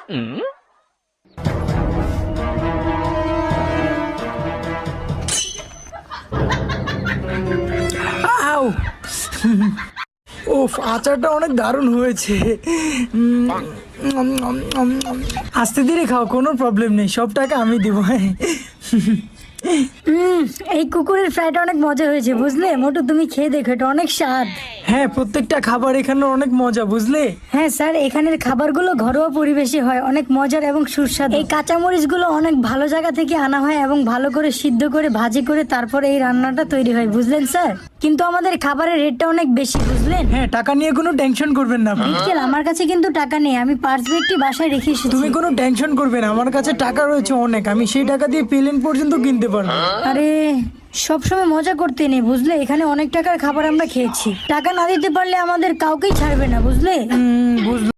আউ! ওফ, আচারটা অনেক দারুণ হয়েছে। আস্তে ধীরে খাও, কোনো প্রবলেম নেই, সব টাকা আমি দিব। এই কুকুরের ফ্রাইটা অনেক মজা হয়েছে বুঝলে। মোটু তুমি খেয়ে দেখো, এটা অনেক স্বাদ। হ্যাঁ, প্রত্যেকটা খাবার এখানে অনেক মজা, বুঝলে। হ্যাঁ স্যার, এখানের খাবারগুলো ঘরোয়া পরিবেশে হয়, অনেক মজার এবং সুস্বাদু। এই কাঁচামরিচগুলো অনেক ভালো জায়গা থেকে আনা হয় এবং ভালো করে সিদ্ধ করে ভাজি করে তারপরে এই রান্নাটা তৈরি হয়, বুঝলেন স্যার। কিন্তু আমাদের খাবারের রেটটা অনেক বেশি, বুঝলেন। হ্যাঁ, টাকা নিয়ে কোনো টেনশন করবেন না আপনি। বিটকেল, আমার কাছে কিন্তু টাকা নেই, আমি পার্স ব্যাগটি বাসায় রেখে এসেছি। তুমি কোনো টেনশন করবে না, আমার কাছে টাকা রয়েছে অনেক, আমি সেই টাকা দিয়ে প্লেন পর্যন্ত কিনতে পারবো। আরে সবসময় মজা করতে নেই, বুঝলে। এখানে অনেক টাকার খাবার আমরা খেয়েছি, টাকা না দিতে পারলে আমাদের কাউকেই ছাড়বে না, বুঝলে। বুঝলাম।